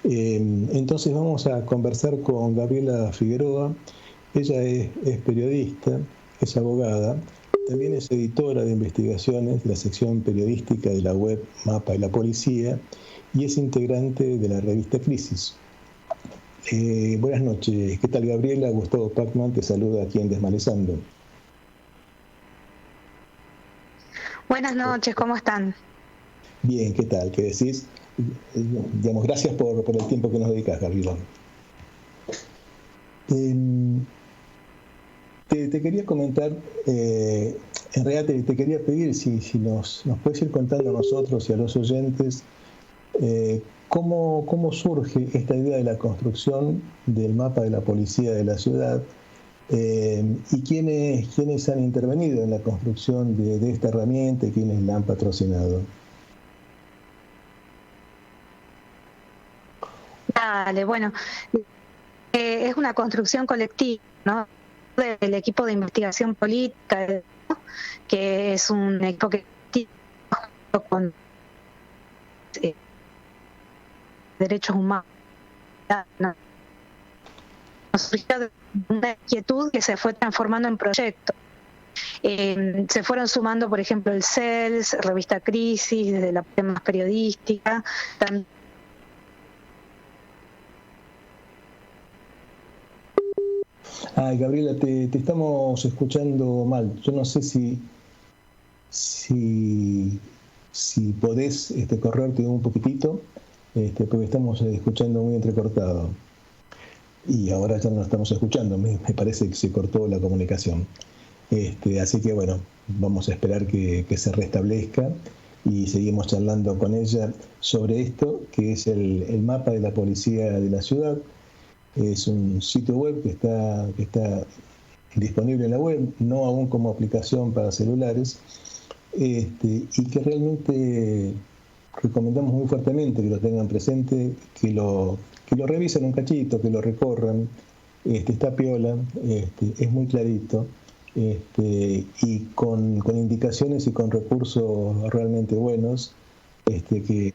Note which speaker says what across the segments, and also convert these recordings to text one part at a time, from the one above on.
Speaker 1: Entonces vamos a conversar con Gabriela Figueroa. Ella es periodista, es abogada, también es editora de investigaciones de la sección periodística de la web Mapa y la Policía y es integrante de la revista Crisis. Buenas noches, ¿qué tal Gabriela? Gustavo Pacman te saluda aquí en Desmalezando.
Speaker 2: Buenas noches, ¿cómo están?
Speaker 1: Bien, ¿qué tal? ¿Qué decís? Digamos, gracias por el tiempo que nos dedicas, Gabriela. Te quería comentar, en realidad te quería pedir si nos puedes ir contando a nosotros y a los oyentes cómo surge esta idea de la construcción del mapa de la policía de la ciudad y quiénes han intervenido en la construcción de esta herramienta y quiénes la han patrocinado.
Speaker 2: Dale, bueno, es una construcción colectiva, ¿no? Del equipo de investigación política, ¿no? Que es un equipo que con derechos humanos, ¿no? Surgió de una inquietud que se fue transformando en proyecto. Se fueron sumando, por ejemplo, el CELS, Revista Crisis, desde la parte más periodística, también.
Speaker 1: Ay, Gabriela, te estamos escuchando mal. Yo no sé si podés correrte un poquitito, porque estamos escuchando muy entrecortado. Y ahora ya no nos estamos escuchando, me parece que se cortó la comunicación. Así que bueno, vamos a esperar que se restablezca y seguimos charlando con ella sobre esto, que es el mapa de la policía de la ciudad. Es un sitio web que está disponible en la web, no aún como aplicación para celulares, y que realmente recomendamos muy fuertemente que lo tengan presente, que lo revisen un cachito, que lo recorran. Está piola, es muy clarito, y con indicaciones y con recursos realmente buenos, que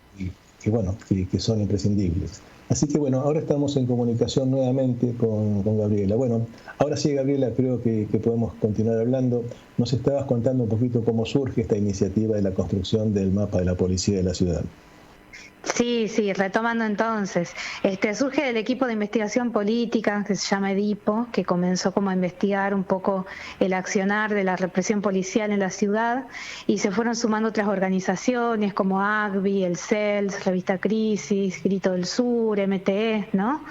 Speaker 1: son imprescindibles. Así que bueno, ahora estamos en comunicación nuevamente con Gabriela. Bueno, ahora sí, Gabriela, creo que podemos continuar hablando. Nos estabas contando un poquito cómo surge esta iniciativa de la construcción del mapa de la policía de la ciudad.
Speaker 2: Sí, retomando entonces, surge del equipo de investigación política que se llama EDIPO, que comenzó como a investigar un poco el accionar de la represión policial en la ciudad y se fueron sumando otras organizaciones como ACBI, el CELS, Revista Crisis, Grito del Sur, MTE, ¿no?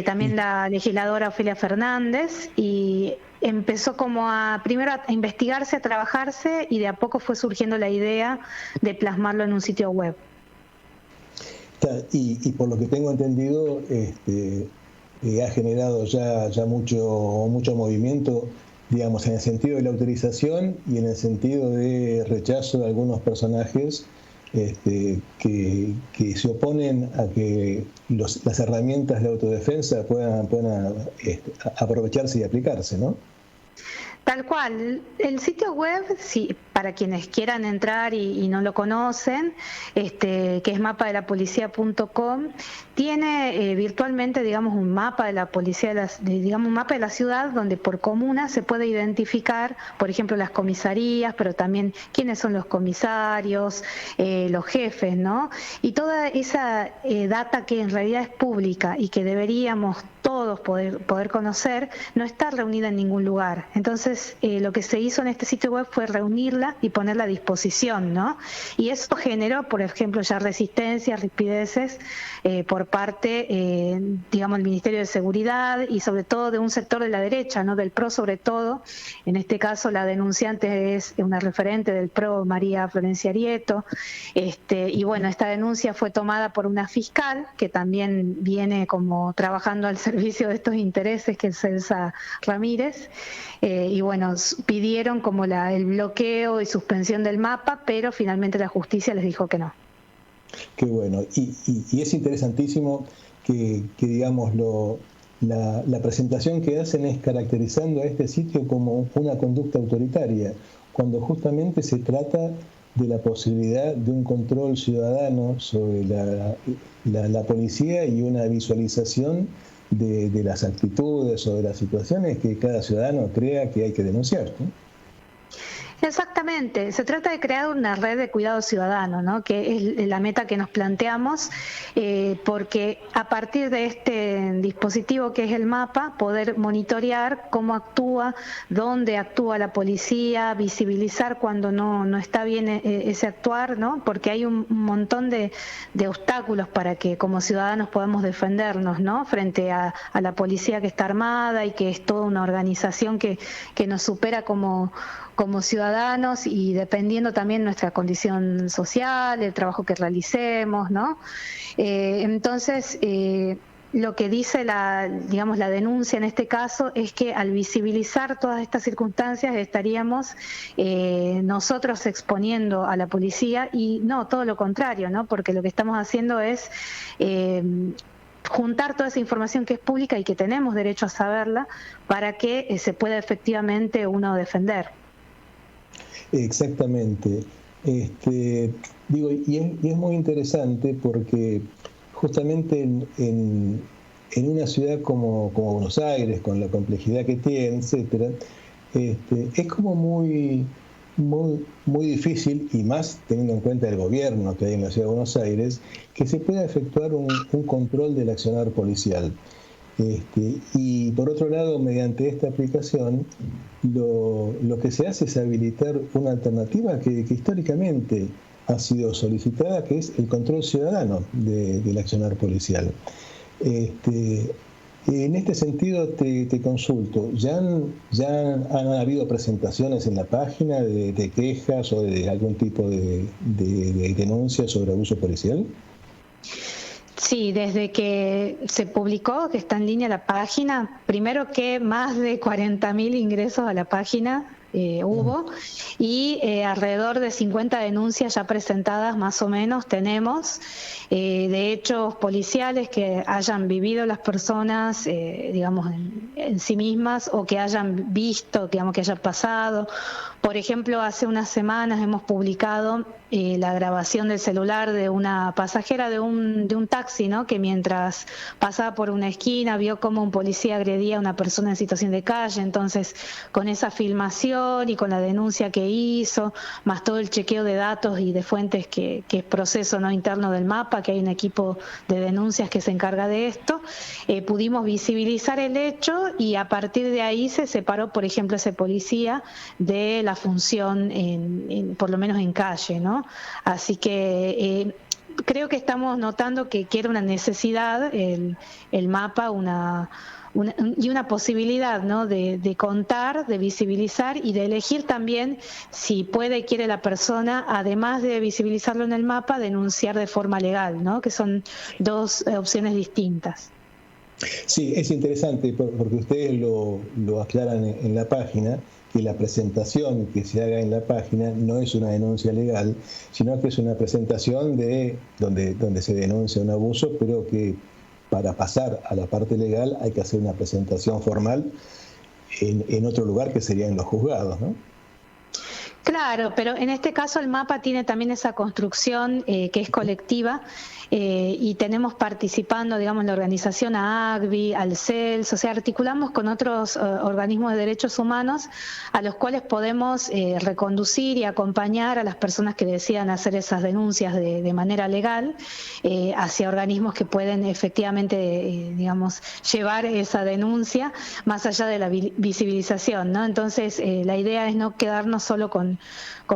Speaker 2: También la legisladora Ofelia Fernández y empezó como primero a investigarse, a trabajarse y de a poco fue surgiendo la idea de plasmarlo en un sitio web.
Speaker 1: Y por lo que tengo entendido, ha generado ya mucho movimiento, digamos, en el sentido de la autorización y en el sentido de rechazo de algunos personajes que se oponen a que las herramientas de autodefensa puedan aprovecharse y aplicarse, ¿no?
Speaker 2: Tal cual, el sitio web, sí, para quienes quieran entrar y no lo conocen, que es mapadelapolicía.com, tiene virtualmente, digamos, un mapa de la policía, digamos, un mapa de la ciudad donde por comuna se puede identificar, por ejemplo, las comisarías, pero también quiénes son los comisarios, los jefes, ¿no? Y toda esa data que en realidad es pública y que deberíamos todos poder conocer, no está reunida en ningún lugar. Entonces, lo que se hizo en este sitio web fue reunirla y ponerla a disposición, ¿no? Y eso generó, por ejemplo, ya resistencias, rispideces por parte, digamos, del Ministerio de Seguridad y sobre todo de un sector de la derecha, ¿no? Del PRO sobre todo. En este caso, la denunciante es una referente del PRO, María Florencia Arieto. Y bueno, esta denuncia fue tomada por una fiscal que también viene como trabajando al servicio de estos intereses, que es Celsa Ramírez, y bueno, pidieron como el bloqueo y suspensión del mapa, pero finalmente la justicia les dijo que no.
Speaker 1: Qué bueno, y es interesantísimo que digamos, la presentación que hacen es caracterizando a este sitio como una conducta autoritaria, cuando justamente se trata de la posibilidad de un control ciudadano sobre la policía y una visualización de las actitudes o de las situaciones que cada ciudadano crea que hay que denunciar, ¿no?
Speaker 2: Exactamente, se trata de crear una red de cuidado ciudadano, ¿no? Que es la meta que nos planteamos, porque a partir de este dispositivo que es el mapa, poder monitorear cómo actúa, dónde actúa la policía, visibilizar cuando no está bien ese actuar, ¿no? Porque hay un montón de obstáculos para que como ciudadanos podamos defendernos, ¿no? Frente a la policía que está armada y que es toda una organización que nos supera como ciudadanos y dependiendo también nuestra condición social, el trabajo que realicemos, ¿no? Entonces, lo que dice la denuncia en este caso es que al visibilizar todas estas circunstancias estaríamos nosotros exponiendo a la policía y no, todo lo contrario, ¿no? Porque lo que estamos haciendo es juntar toda esa información que es pública y que tenemos derecho a saberla para que se pueda efectivamente uno defender.
Speaker 1: Exactamente. Digo, y es muy interesante porque justamente en una ciudad como Buenos Aires, con la complejidad que tiene, etcétera, es como muy difícil, y más teniendo en cuenta el gobierno que hay en la ciudad de Buenos Aires, que se pueda efectuar un control del accionar policial. Y por otro lado, mediante esta aplicación, lo que se hace es habilitar una alternativa que históricamente ha sido solicitada, que es el control ciudadano del accionar policial. En este sentido te consulto, ¿ya han habido presentaciones en la página de quejas o de algún tipo de denuncias sobre abuso policial?
Speaker 2: Sí, desde que se publicó, que está en línea la página, primero que más de 40.000 ingresos a la página hubo y alrededor de 50 denuncias ya presentadas más o menos tenemos de hechos policiales que hayan vivido las personas digamos en sí mismas o que hayan visto, digamos que hayan pasado. Por ejemplo, hace unas semanas hemos publicado la grabación del celular de una pasajera de un taxi, ¿no? Que mientras pasaba por una esquina vio cómo un policía agredía a una persona en situación de calle. Entonces, con esa filmación y con la denuncia que hizo, más todo el chequeo de datos y de fuentes que es proceso no interno del mapa, que hay un equipo de denuncias que se encarga de esto, pudimos visibilizar el hecho y a partir de ahí se separó, por ejemplo, ese policía de la función por lo menos en calle, ¿no? Así que creo que estamos notando que era una necesidad el mapa, y una posibilidad, ¿no? de contar, de visibilizar y de elegir también si puede y quiere la persona, además de visibilizarlo en el mapa, denunciar de forma legal, ¿no? Que son dos opciones distintas.
Speaker 1: Sí, es interesante porque ustedes lo aclaran en la página, que la presentación que se haga en la página no es una denuncia legal, sino que es una presentación donde se denuncia un abuso, pero que para pasar a la parte legal hay que hacer una presentación formal en otro lugar que sería en los juzgados, ¿no?
Speaker 2: Claro, pero en este caso el mapa tiene también esa construcción que es colectiva y tenemos participando, digamos, la organización AACBI, al CELS, o sea, articulamos con otros organismos de derechos humanos a los cuales podemos reconducir y acompañar a las personas que decidan hacer esas denuncias de manera legal hacia organismos que pueden efectivamente, digamos, llevar esa denuncia más allá de la visibilización, ¿no? Entonces, la idea es no quedarnos solo con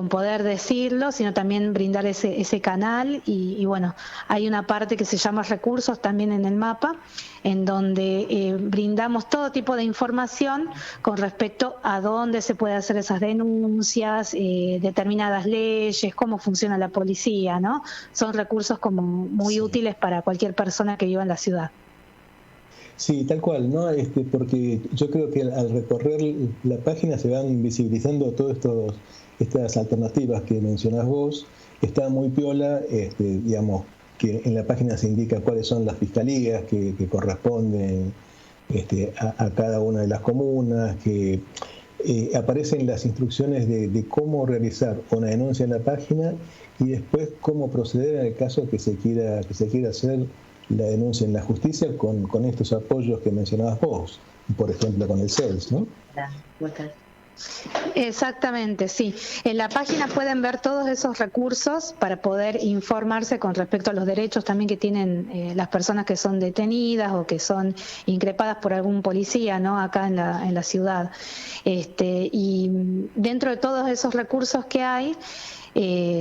Speaker 2: poder decirlo, sino también brindar ese canal y bueno, hay una parte que se llama recursos también en el mapa, en donde brindamos todo tipo de información con respecto a dónde se puede hacer esas denuncias, determinadas leyes, cómo funciona la policía, ¿no? Son recursos como muy útiles para cualquier persona que viva en la ciudad.
Speaker 1: Sí, tal cual, ¿no? Porque yo creo que al recorrer la página se van visibilizando todas estas alternativas que mencionás vos. Está muy piola, digamos, que en la página se indica cuáles son las fiscalías que corresponden a cada una de las comunas, que aparecen las instrucciones de cómo realizar una denuncia en la página y después cómo proceder en el caso que se quiera hacer la denuncia en la justicia con estos apoyos que mencionabas vos, por ejemplo con el CELS, ¿no?
Speaker 2: Exactamente, sí. En la página pueden ver todos esos recursos para poder informarse con respecto a los derechos también que tienen las personas que son detenidas o que son increpadas por algún policía, ¿no? Acá en la ciudad. Y dentro de todos esos recursos que hay,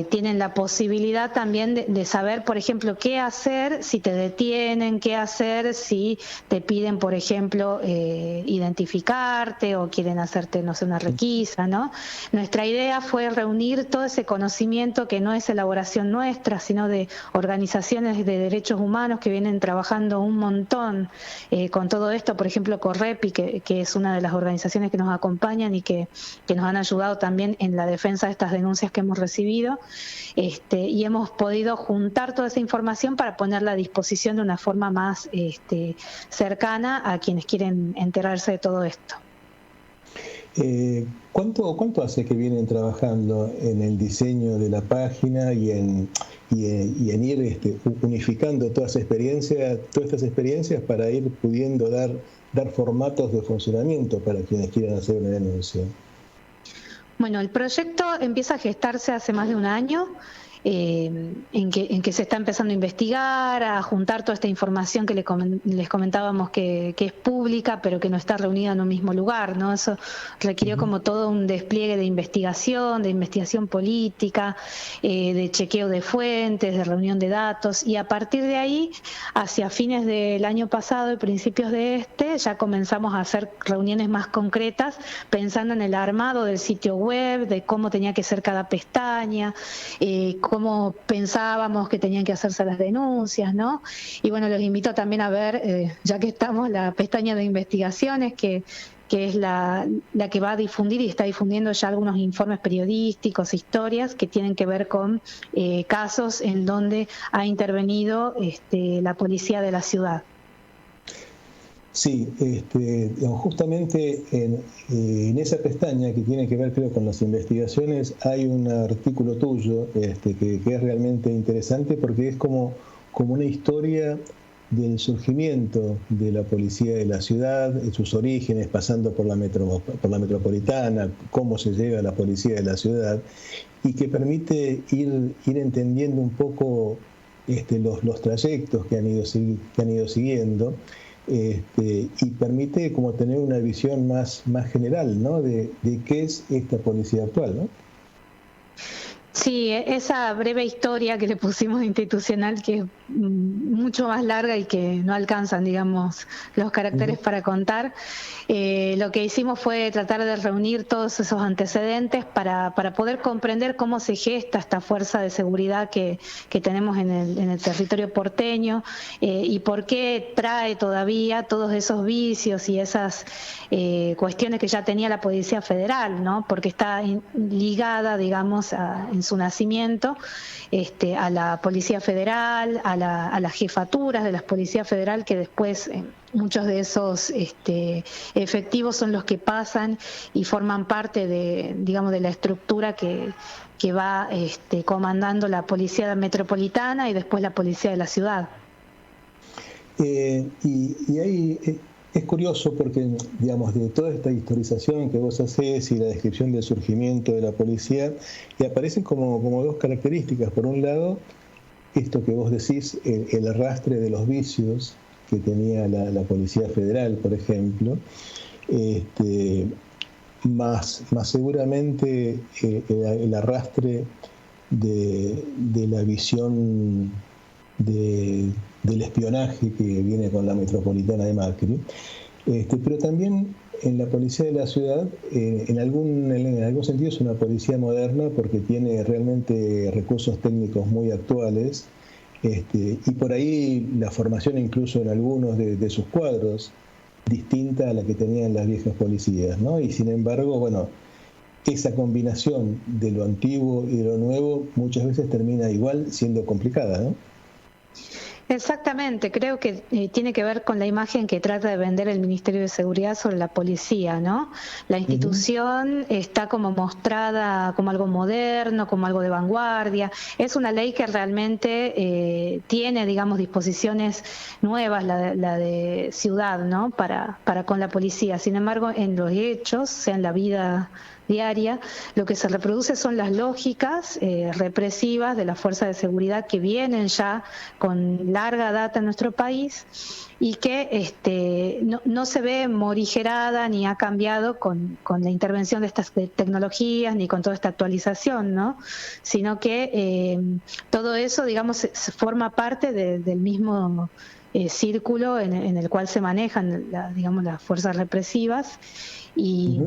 Speaker 2: tienen la posibilidad también de saber, por ejemplo, qué hacer si te detienen, qué hacer si te piden, por ejemplo, identificarte o quieren hacerte, no sé, una requisa, ¿no? Nuestra idea fue reunir todo ese conocimiento que no es elaboración nuestra, sino de organizaciones de derechos humanos que vienen trabajando un montón con todo esto, por ejemplo, Correpi, que es una de las organizaciones que nos acompañan y que nos han ayudado también en la defensa de estas denuncias que hemos recibido. Y hemos podido juntar toda esa información para ponerla a disposición de una forma más cercana a quienes quieren enterarse de todo esto.
Speaker 1: ¿Cuánto hace que vienen trabajando en el diseño de la página y en ir unificando todas estas experiencias para ir pudiendo dar formatos de funcionamiento para quienes quieran hacer una denuncia?
Speaker 2: Bueno, el proyecto empieza a gestarse hace más de un año, en que se está empezando a investigar, a juntar toda esta información que les comentábamos que es pública, pero que no está reunida en un mismo lugar, ¿no? Eso requirió como todo un despliegue de investigación política, de chequeo de fuentes, de reunión de datos, y a partir de ahí, hacia fines del año pasado y principios de ya comenzamos a hacer reuniones más concretas, pensando en el armado del sitio web, de cómo tenía que ser cada pestaña, cómo pensábamos que tenían que hacerse las denuncias, ¿no? Y bueno, los invito también a ver, ya que estamos, la pestaña de investigaciones, que es la que va a difundir y está difundiendo ya algunos informes periodísticos, historias que tienen que ver con casos en donde ha intervenido la policía de la ciudad.
Speaker 1: Sí, justamente en esa pestaña que tiene que ver, creo, con las investigaciones, hay un artículo tuyo que es realmente interesante porque es como una historia del surgimiento de la policía de la ciudad, de sus orígenes, pasando por la metropolitana, cómo se llega a la policía de la ciudad, y que permite ir entendiendo un poco los trayectos que han ido siguiendo. Y permite como tener una visión más general, ¿no? de qué es esta policía actual, ¿no?
Speaker 2: Sí, esa breve historia que le pusimos institucional, que es mucho más larga y que no alcanzan, digamos, los caracteres para contar, lo que hicimos fue tratar de reunir todos esos antecedentes para poder comprender cómo se gesta esta fuerza de seguridad que tenemos en el territorio porteño, y por qué trae todavía todos esos vicios y esas cuestiones que ya tenía la Policía Federal, ¿no? Porque está ligada, digamos, en su nacimiento, a la Policía Federal, a las jefaturas de la Policía Federal, que después muchos de esos efectivos son los que pasan y forman parte de, digamos, de la estructura que va comandando la Policía Metropolitana y después la Policía de la Ciudad.
Speaker 1: Y ahí es curioso porque, digamos, de toda esta historización que vos hacés y la descripción del surgimiento de la policía, y aparecen como dos características. Por un lado, esto que vos decís, el arrastre de los vicios que tenía la Policía Federal, por ejemplo, más seguramente el arrastre de la visión del espionaje que viene con la metropolitana de Macri, pero también en la policía de la ciudad, en algún sentido es una policía moderna porque tiene realmente recursos técnicos muy actuales, y por ahí la formación incluso en algunos de sus cuadros distinta a la que tenían las viejas policías, ¿no? Y sin embargo, bueno, esa combinación de lo antiguo y de lo nuevo muchas veces termina igual siendo complicada, ¿no?
Speaker 2: Exactamente, creo que tiene que ver con la imagen que trata de vender el Ministerio de Seguridad sobre la policía, ¿no? La institución está como mostrada como algo moderno, como algo de vanguardia. Es una ley que realmente tiene, digamos, disposiciones nuevas, la de ciudad, ¿no? Para con la policía. Sin embargo, en los hechos, o sea, en la vida diaria, lo que se reproduce son las lógicas represivas de las fuerzas de seguridad que vienen ya con larga data en nuestro país y que no se ve morigerada ni ha cambiado con la intervención de estas tecnologías ni con toda esta actualización, ¿no? Sino que todo eso, digamos, se forma parte del mismo círculo en el cual se manejan, digamos, las fuerzas represivas. Y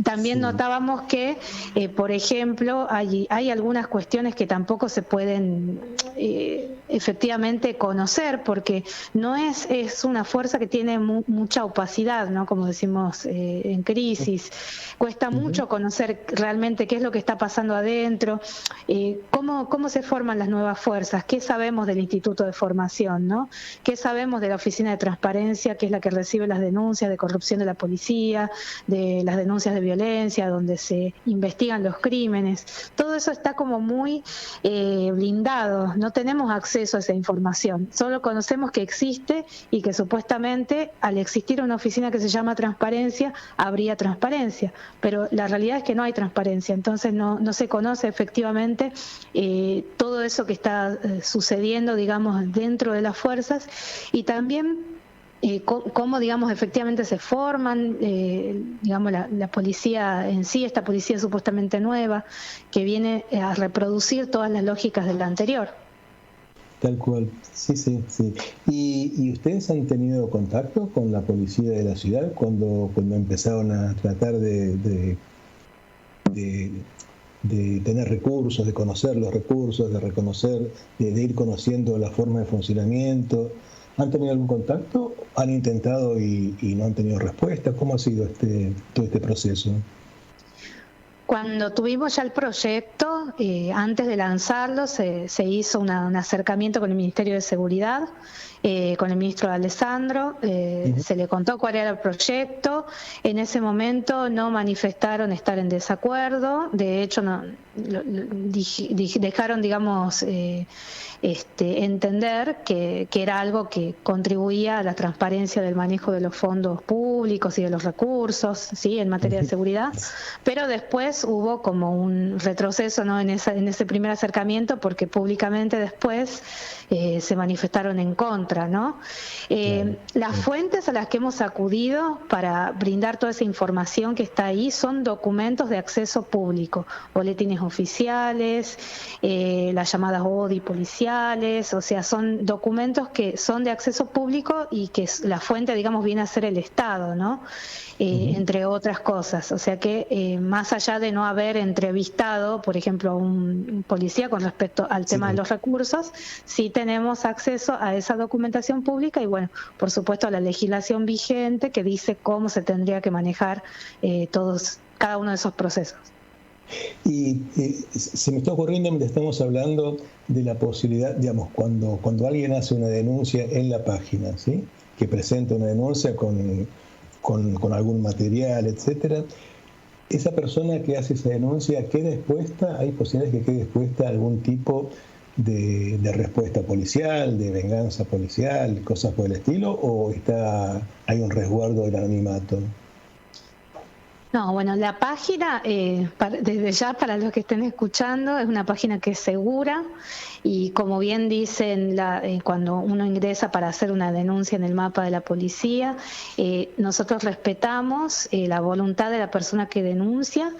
Speaker 2: también notábamos que, por ejemplo, hay algunas cuestiones que tampoco se pueden efectivamente conocer, porque no es una fuerza que tiene mucha opacidad, ¿no? Como decimos en crisis. Cuesta mucho conocer realmente qué es lo que está pasando adentro, cómo se forman las nuevas fuerzas, qué sabemos del Instituto de Formación, ¿no? Qué sabemos de la Oficina de Transparencia, que es la que recibe las denuncias de corrupción de la policía, de las denuncias de violencia, donde se investigan los crímenes. Todo eso está como muy blindado, no tenemos acceso a esa información, solo conocemos que existe y que supuestamente al existir una oficina que se llama Transparencia, habría transparencia, pero la realidad es que no hay transparencia, entonces no se conoce efectivamente todo eso que está sucediendo, digamos, dentro de las fuerzas, y también cómo, digamos, efectivamente se forman, digamos, la policía en sí, esta policía supuestamente nueva, que viene a reproducir todas las lógicas de la anterior.
Speaker 1: Tal cual, sí, sí, sí. ¿Y ustedes han tenido contacto con la policía de la ciudad cuando empezaron a tratar de tener recursos, de conocer los recursos, de reconocer, de ir conociendo la forma de funcionamiento? ¿Han tenido algún contacto? ¿Han intentado y no han tenido respuesta? ¿Cómo ha sido todo este proceso?
Speaker 2: Cuando tuvimos ya el proyecto, antes de lanzarlo, se hizo un acercamiento con el Ministerio de Seguridad, con el ministro Alessandro, se le contó cuál era el proyecto. En ese momento no manifestaron estar en desacuerdo, de hecho dejaron, digamos, entender que era algo que contribuía a la transparencia del manejo de los fondos públicos y de los recursos, ¿sí?, en materia de seguridad, pero después hubo como un retroceso, ¿no?, en ese primer acercamiento, porque públicamente después se manifestaron en contra, ¿no? Las fuentes a las que hemos acudido para brindar toda esa información que está ahí son documentos de acceso público, boletines oficiales, las llamadas ODI policiales, o sea, son documentos que son de acceso público y que la fuente, digamos, viene a ser el Estado, ¿no? Entre otras cosas. O sea que más allá de no haber entrevistado, por ejemplo, a un policía con respecto al tema de los recursos, sí tenemos acceso a esa documentación pública y, bueno, por supuesto, a la legislación vigente que dice cómo se tendría que manejar cada uno de esos procesos.
Speaker 1: Y se me está ocurriendo, mientras estamos hablando, de la posibilidad, digamos, cuando alguien hace una denuncia en la página, ¿sí?, que presenta una denuncia con algún material, etcétera, esa persona que hace esa denuncia queda expuesta, hay posibilidades que quede expuesta a algún tipo de respuesta policial, de venganza policial, cosas por el estilo, o hay un resguardo del anonimato.
Speaker 2: No, bueno, la página, desde ya para los que estén escuchando, es una página que es segura y, como bien dicen, cuando uno ingresa para hacer una denuncia en el mapa de la policía, nosotros respetamos la voluntad de la persona que denuncia,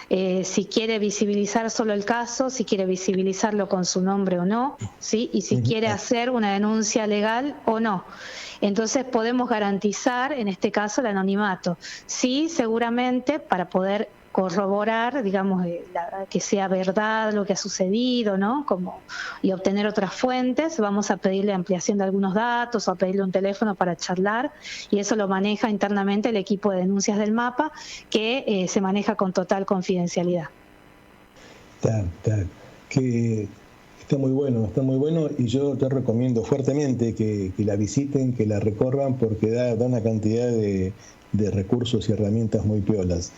Speaker 2: si quiere visibilizar solo el caso, si quiere visibilizarlo con su nombre o no, ¿sí?, y si quiere hacer una denuncia legal o no. Entonces podemos garantizar, en este caso, el anonimato. Sí, seguramente, para poder corroborar, digamos, que sea verdad lo que ha sucedido, ¿no?, y obtener otras fuentes, vamos a pedirle ampliación de algunos datos o a pedirle un teléfono para charlar, y eso lo maneja internamente el equipo de denuncias del MAPA, que se maneja con total confidencialidad.
Speaker 1: Está está muy bueno y yo te recomiendo fuertemente que la visiten, que la recorran porque da una cantidad de recursos y herramientas muy piolas.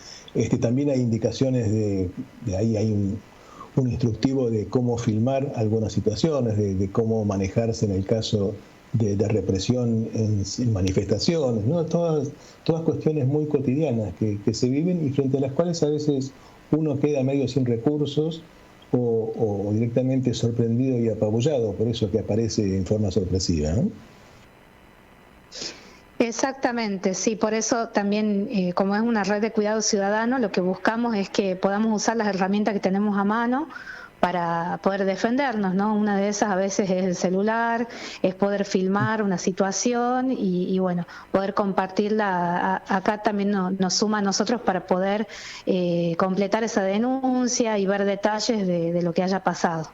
Speaker 1: También hay indicaciones de ahí hay un instructivo de cómo filmar algunas situaciones, de cómo manejarse en el caso de represión en manifestaciones, ¿no? Todas cuestiones muy cotidianas que se viven y frente a las cuales a veces uno queda medio sin recursos o directamente sorprendido y apabullado por eso que aparece en forma sorpresiva, ¿no?
Speaker 2: Exactamente, sí, por eso también, como es una red de cuidado ciudadano, lo que buscamos es que podamos usar las herramientas que tenemos a mano para poder defendernos, ¿no? Una de esas a veces es el celular, es poder filmar una situación y bueno, poder compartirla. Acá también nos suma a nosotros para poder completar esa denuncia y ver detalles de lo que haya pasado.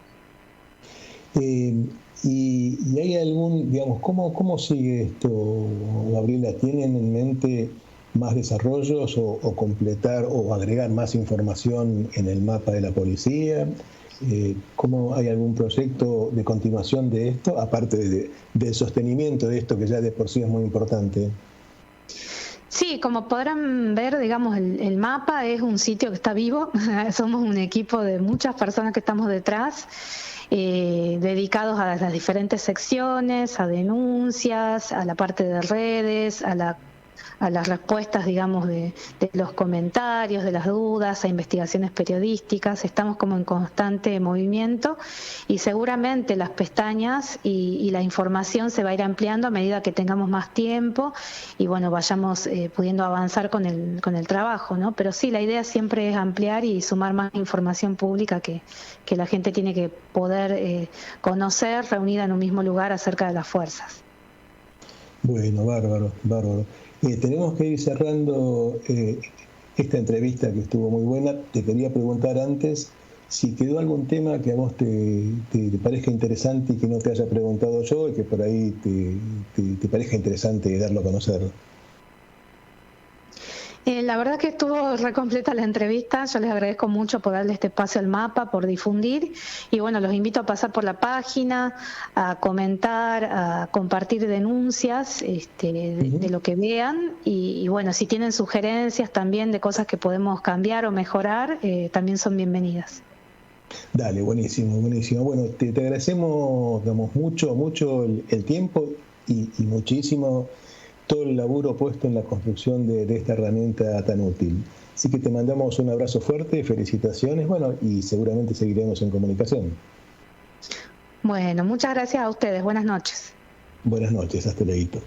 Speaker 1: Y hay algún, digamos, ¿cómo sigue esto, Gabriela? ¿Tienen en mente más desarrollos o completar o agregar más información en el mapa de la policía? ¿Cómo hay algún proyecto de continuación de esto, aparte del sostenimiento de esto que ya de por sí es muy importante?
Speaker 2: Sí, como podrán ver, digamos, el mapa es un sitio que está vivo. Somos un equipo de muchas personas que estamos detrás, dedicados a las diferentes secciones, a denuncias, a la parte de redes, a las respuestas, digamos, de los comentarios, de las dudas, a investigaciones periodísticas. Estamos como en constante movimiento y seguramente las pestañas y la información se va a ir ampliando a medida que tengamos más tiempo y bueno, vayamos pudiendo avanzar con el trabajo, ¿no? Pero sí, la idea siempre es ampliar y sumar más información pública que la gente tiene que poder conocer reunida en un mismo lugar acerca de las fuerzas.
Speaker 1: Bueno, bárbaro, bárbaro. Tenemos que ir cerrando esta entrevista que estuvo muy buena. Te quería preguntar antes si quedó algún tema que a vos te parezca interesante y que no te haya preguntado yo y que por ahí te parezca interesante darlo a conocer.
Speaker 2: La verdad que estuvo recompleta la entrevista, yo les agradezco mucho por darle este espacio al mapa, por difundir y bueno, los invito a pasar por la página, a comentar, a compartir denuncias de lo que vean y bueno, si tienen sugerencias también de cosas que podemos cambiar o mejorar, también son bienvenidas.
Speaker 1: Dale, buenísimo, buenísimo. Bueno, te agradecemos, digamos, mucho el tiempo y muchísimo todo el laburo puesto en la construcción de esta herramienta tan útil. Así que te mandamos un abrazo fuerte, felicitaciones, bueno, y seguramente seguiremos en comunicación.
Speaker 2: Bueno, muchas gracias a ustedes, buenas noches.
Speaker 1: Buenas noches, hasta luego.